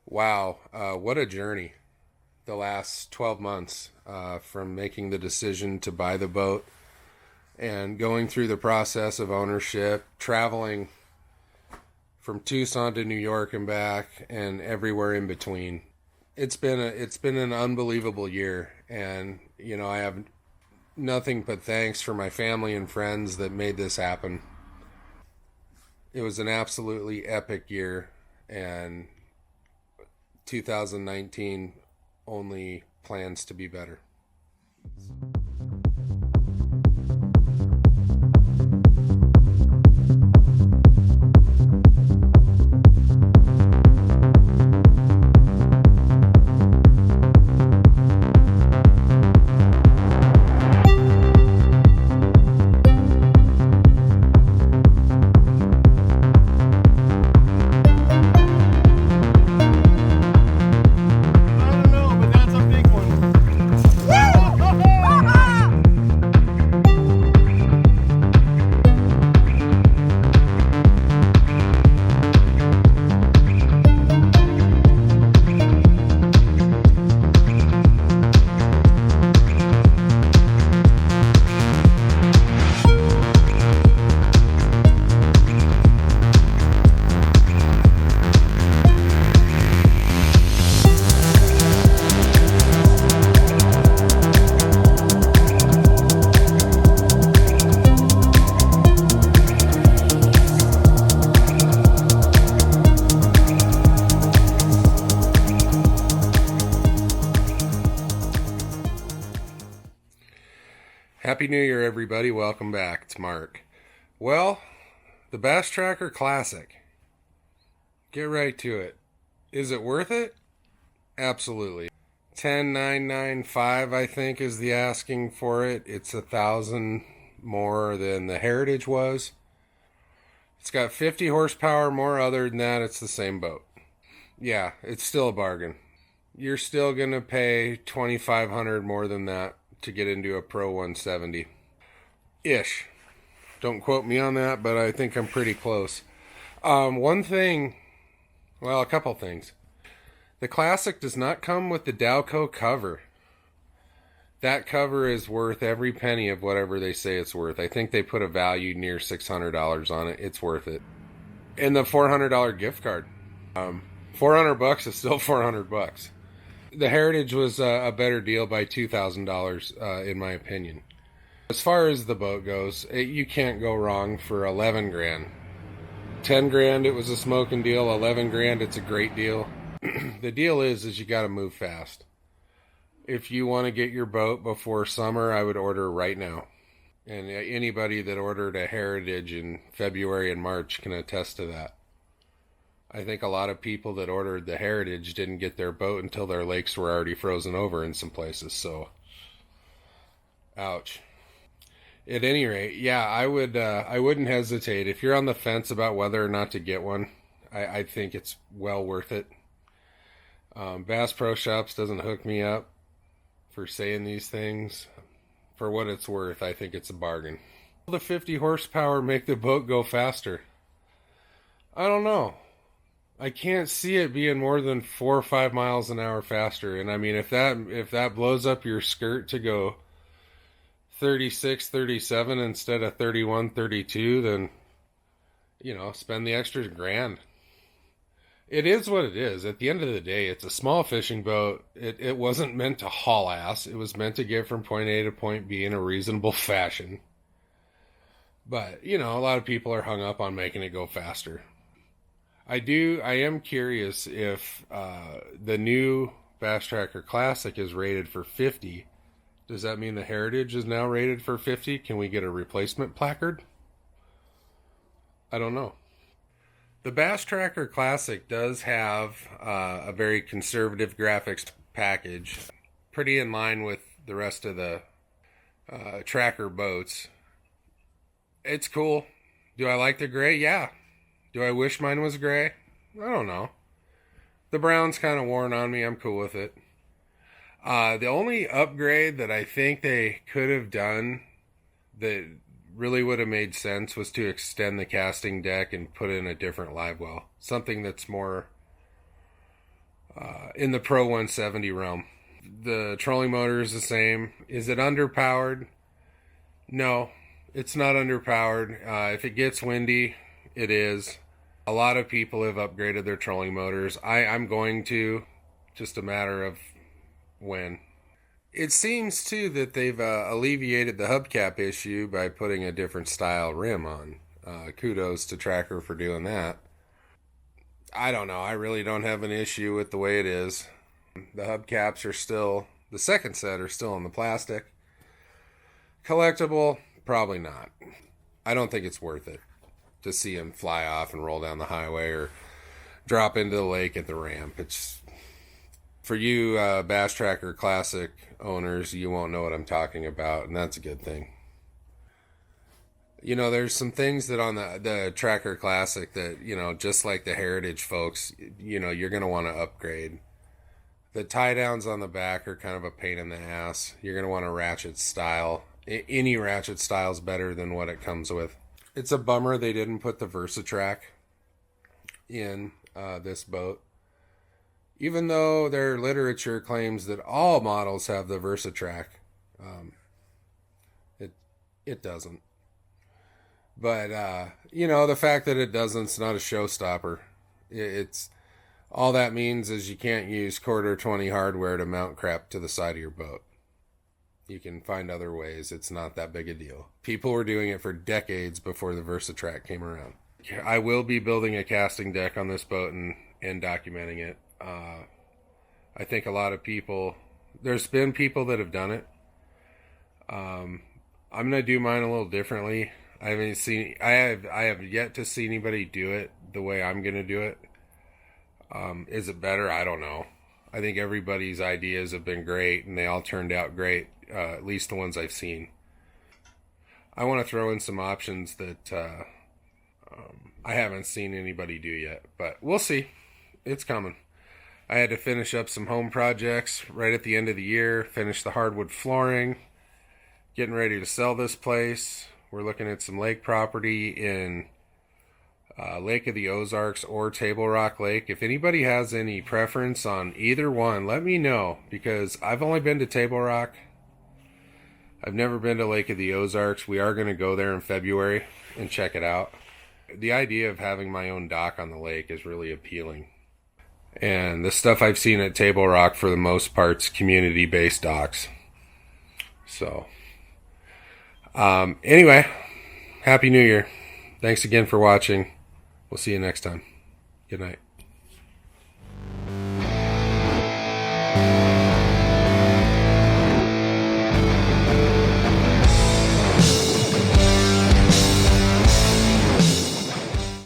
Wow, what a journey the last 12 months from making the decision to buy the boat and going through the process of ownership, traveling from Tucson to New York and back, and everywhere in between. It's been an unbelievable year, and I have nothing but thanks for my family and friends that made this happen. It was an absolutely epic year, and 2019 only plans to be better. I don't know, but that's a big one. Happy New Year, everybody. Welcome back. It's Mark. Well, the Bass Tracker Classic. Get right to it. Is it worth it? Absolutely. 10,995, I think, is the asking for it. It's 1,000 more than the Heritage was. It's got 50 horsepower more. Other than that, it's the same boat. Yeah, it's still a bargain. You're still going to pay 2,500 more than that to get into a Pro 170 ish. Don't quote me on that, but I think I'm pretty close. One thing, well, a couple things. The Classic does not come with the Dowco cover. That cover is worth every penny of whatever they say it's worth. I think they put a value near $600 on it. It's worth it. And the $400 gift card. 400 bucks is still 400 bucks. The Heritage was a better deal by $2,000 in my opinion. As far as the boat goes, you can't go wrong for 11 grand. 10 grand it was a smoking deal. 11 grand it's a great deal. The deal is you got to move fast. If you want to get your boat before summer, I would order right now. And anybody that ordered a Heritage in February and March can attest to that. I think a lot of people that ordered the Heritage didn't get their boat until their lakes were already frozen over in some places. So, ouch. At any rate, yeah, I wouldn't hesitate if you're on the fence about whether or not to get one. I think it's well worth it. Bass Pro Shops doesn't hook me up for saying these things. For what it's worth, I think it's a bargain. Will the 50 horsepower make the boat go faster? I don't know. I can't see it being more than 4 or 5 miles an hour faster. And I mean, if that blows up your skirt to go 36, 37 instead of 31, 32, then spend the extra grand. It is what it is. At the end of the day, it's a small fishing boat. It wasn't meant to haul ass. It was meant to get from point A to point B in a reasonable fashion. But, a lot of people are hung up on making it go faster. I am curious if the new Bass Tracker Classic is rated for 50. Does that mean the Heritage is now rated for 50? Can we get a replacement placard? I don't know. The Bass Tracker Classic does have a very conservative graphics package, pretty in line with the rest of the Tracker boats. It's cool. Do I like the gray? Yeah. Do I wish mine was gray? I don't know. The brown's kind of worn on me. I'm cool with it. The only upgrade that I think they could have done that really would have made sense was to extend the casting deck and put in a different live well. Something that's more in the Pro 170 realm. The trolling motor is the same. Is it underpowered? No, it's not underpowered. If it gets windy, it is. A lot of people have upgraded their trolling motors. I'm going to, just a matter of when. It seems too that they've alleviated the hubcap issue by putting a different style rim on. Kudos to Tracker for doing that. I don't know. I really don't have an issue with the way it is. The hubcaps are still, the second set are still in the plastic. Collectible? Probably not. I don't think it's worth it to see him fly off and roll down the highway or drop into the lake at the ramp. It's for you Bass Tracker Classic owners, you won't know what I'm talking about, and that's a good thing. You know, there's some things that on the Tracker Classic that, you know, just like the Heritage folks, you know, you're going to want to upgrade. The tie downs on the back are kind of a pain in the ass. You're going to want a ratchet style. Any ratchet style is better than what it comes with. It's a bummer they didn't put the VersaTrack in this boat. Even though their literature claims that all models have the VersaTrack, it doesn't. But, you know, the fact that it doesn't's not a showstopper. It's all that means is you can't use quarter 20 hardware to mount crap to the side of your boat. You can find other ways. It's not that big a deal. People were doing it for decades before the VersaTrack came around. I will be building a casting deck on this boat and documenting it. I think a lot of people, there's been people that have done it. I'm going to do mine a little differently. I have yet to see anybody do it the way I'm going to do it. Is it better? I don't know. I think everybody's ideas have been great and they all turned out great. At least the ones I've seen. I want to throw in some options that I haven't seen anybody do yet, but we'll see. It's coming. I had to finish up some home projects right at the end of the year, finish the hardwood flooring, getting ready to sell this place. We're looking at some lake property in Lake of the Ozarks or Table Rock Lake. If anybody has any preference on either one, let me know, because I've only been to Table Rock. I've never been to Lake of the Ozarks. We are going to go there in February and check it out. The idea of having my own dock on the lake is really appealing. And the stuff I've seen at Table Rock, for the most part, is community-based docks. So, anyway, Happy New Year. Thanks again for watching. We'll see you next time. Good night.